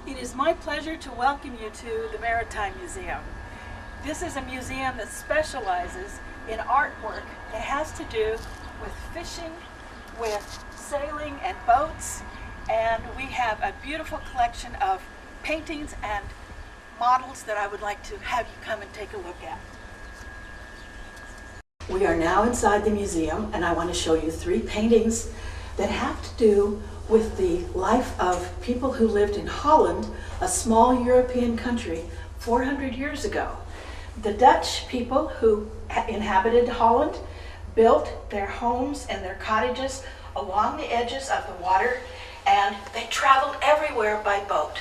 It is my pleasure to welcome you to the Maritime Museum. This is a museum that specializes in artwork that has to do with fishing, with sailing and boats, and we have a beautiful collection of paintings and models that I would like to have you come and take a look at. We are now inside the museum, and I want to show you 3 paintings that have to do with the life of people who lived in Holland, a small European country, 400 years ago. The Dutch people who inhabited Holland built their homes and their cottages along the edges of the water, and they traveled everywhere by boat.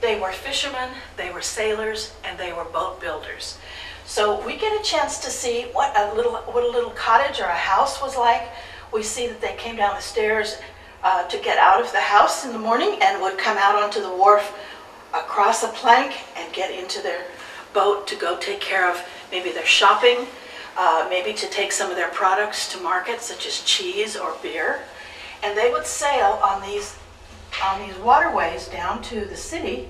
They were fishermen, they were sailors, and they were boat builders. So we get a chance to see what a little cottage or a house was like. We see that they came down the stairs to get out of the house in the morning and would come out onto the wharf across a plank and get into their boat to go take care of maybe their shopping, maybe to take some of their products to market, such as cheese or beer. And they would sail on these waterways down to the city,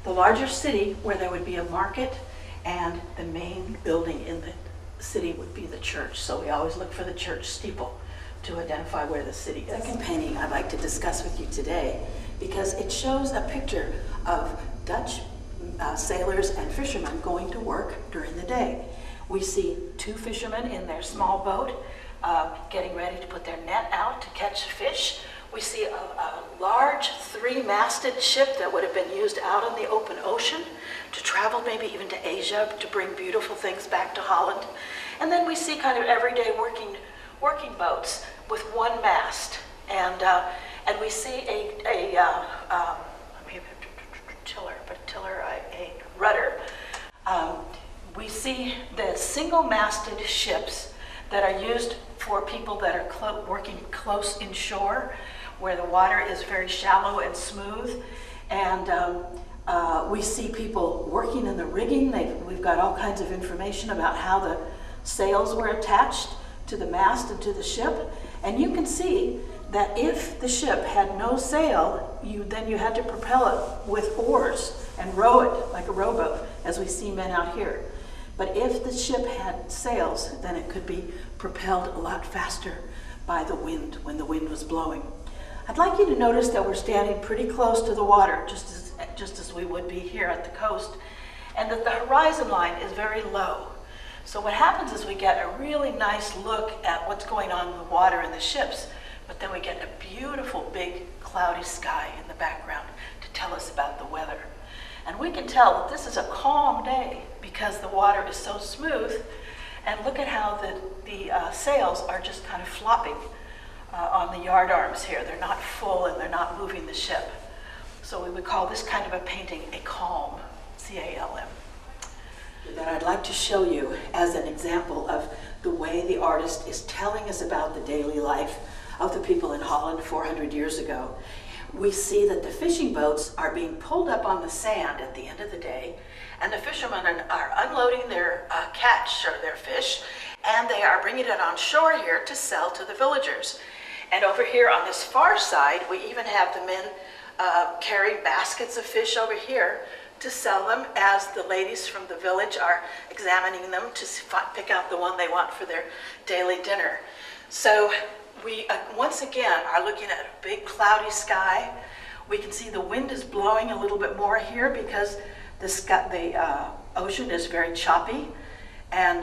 the larger city, where there would be a market, and the main building in the city would be the church. So we always look for the church steeple to identify where the city is. The second painting I'd like to discuss with you today, because it shows a picture of Dutch sailors and fishermen going to work during the day. We see 2 fishermen in their small boat getting ready to put their net out to catch fish. We see a large 3-masted ship that would have been used out in the open ocean to travel maybe even to Asia to bring beautiful things back to Holland. And then we see kind of everyday working boats with 1 mast, and we see a rudder. We see the single-masted ships that are used for people that are working close inshore, where the water is very shallow and smooth. And we see people working in the rigging. We've got all kinds of information about how the sails were attached to the mast and to the ship. And you can see that if the ship had no sail, then you had to propel it with oars and row it like a rowboat, as we see men out here. But if the ship had sails, then it could be propelled a lot faster by the wind when the wind was blowing. I'd like you to notice that we're standing pretty close to the water, just as we would be here at the coast, and that the horizon line is very low. So what happens is we get a really nice look at what's going on in the water and the ships, but then we get a beautiful big cloudy sky in the background to tell us about the weather. And we can tell that this is a calm day because the water is so smooth, and look at how the sails are just kind of flopping on the yard arms here. They're not full and they're not moving the ship. So we would call this kind of a painting a calm, C-A-L-M. That I'd like to show you as an example of the way the artist is telling us about the daily life of the people in Holland 400 years ago. We see that the fishing boats are being pulled up on the sand at the end of the day, and the fishermen are unloading their catch or their fish, and they are bringing it on shore here to sell to the villagers. And over here on this far side, we even have the men carrying baskets of fish over here to sell them, as the ladies from the village are examining them to pick out the one they want for their daily dinner. So we once again are looking at a big cloudy sky. We can see the wind is blowing a little bit more here because the ocean is very choppy and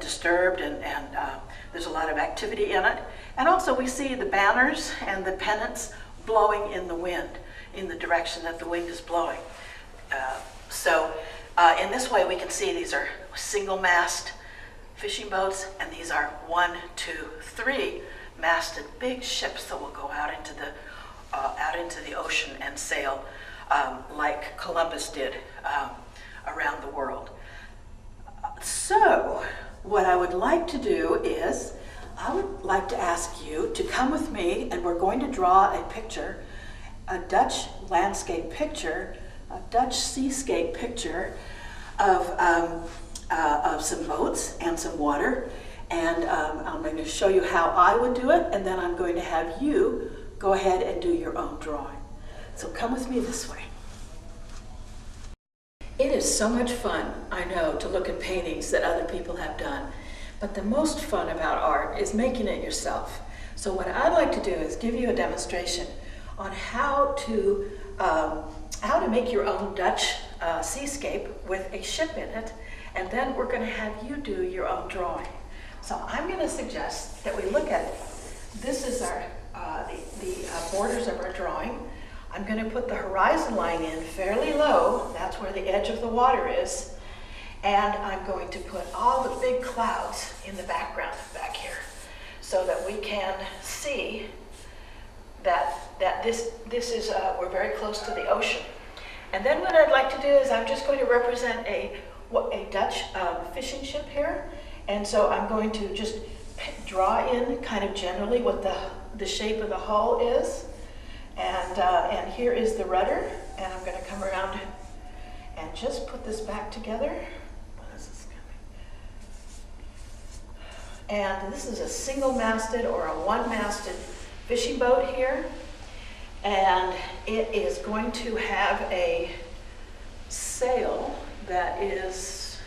disturbed, and there's a lot of activity in it. And also we see the banners and the pennants blowing in the wind, in the direction that the wind is blowing. In this way we can see these are single-mast fishing boats, and these are 1, 2, 3-masted big ships that will go out into the ocean and sail like Columbus did around the world. So what I would like to do is I would like to ask you to come with me, and we're going to draw a picture, a Dutch landscape picture, a Dutch seascape picture of some boats and some water. And I'm going to show you how I would do it, and then I'm going to have you go ahead and do your own drawing. So come with me this way. It is so much fun, I know, to look at paintings that other people have done, but the most fun about art is making it yourself. So what I'd like to do is give you a demonstration on how to make your own Dutch seascape with a ship in it, and then we're going to have you do your own drawing. So I'm going to suggest that we look at it. This is our the borders of our drawing. I'm going to put the horizon line in fairly low. That's where the edge of the water is. And I'm going to put all the big clouds in the background back here so that we can see that this is, we're very close to the ocean. And then what I'd like to do is I'm just going to represent a Dutch fishing ship here. And so I'm going to just draw in kind of generally what the shape of the hull is. And here is the rudder, and I'm going to come around and just put this back together. What is this coming? And this is a single-masted or a one-masted fishing boat here, and it is going to have a sail that is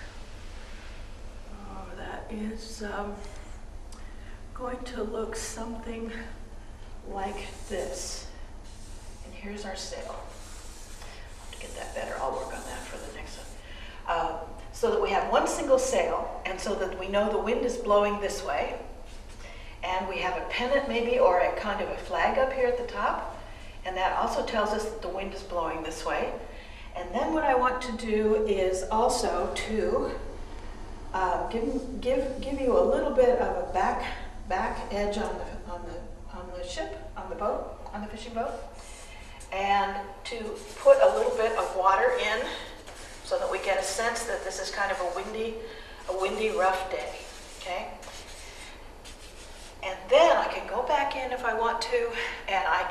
going to look something like this. Here's our sail. To get that better, I'll work on that for the next one. So that we have one single sail, and so that we know the wind is blowing this way. And we have a pennant maybe, or a kind of a flag up here at the top. And that also tells us that the wind is blowing this way. And then what I want to do is also to give you a little bit of a back edge on the ship, on the boat, on the fishing boat. And to put a little bit of water in so that we get a sense that this is kind of a windy, rough day, okay? And then I can go back in if I want to, and I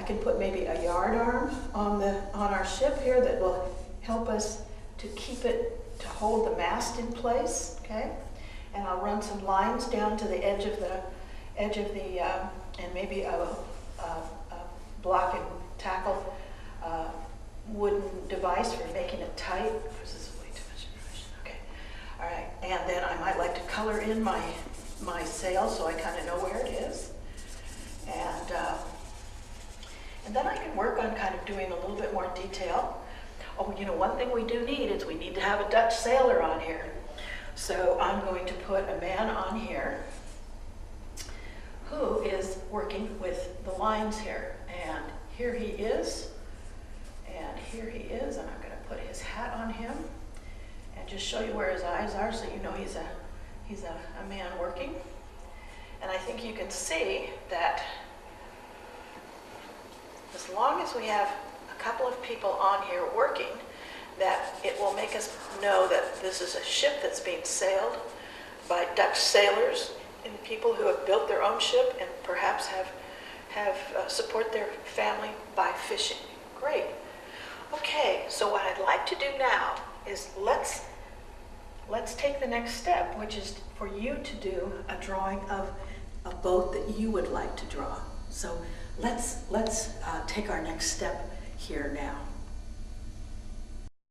can put maybe a yard arm on our ship here that will help us to hold the mast in place, okay? And I'll run some lines down to the edge of the and maybe a block and tackle wooden device for making it tight. This is way too much information. Okay, all right. And then I might like to color in my sail so I kind of know where it is. And then I can work on kind of doing a little bit more detail. Oh, you know, one thing we do need is we need to have a Dutch sailor on here. So I'm going to put a man on here who is working with the lines here. And here he is, and here he is, and I'm going to put his hat on him and just show you where his eyes are so you know he's a man working. And I think you can see that as long as we have a couple of people on here working, that it will make us know that this is a ship that's being sailed by Dutch sailors and people who have built their own ship and perhaps have support their family by fishing. Great. Okay, so what I'd like to do now is let's take the next step, which is for you to do a drawing of a boat that you would like to draw. So let's take our next step here now.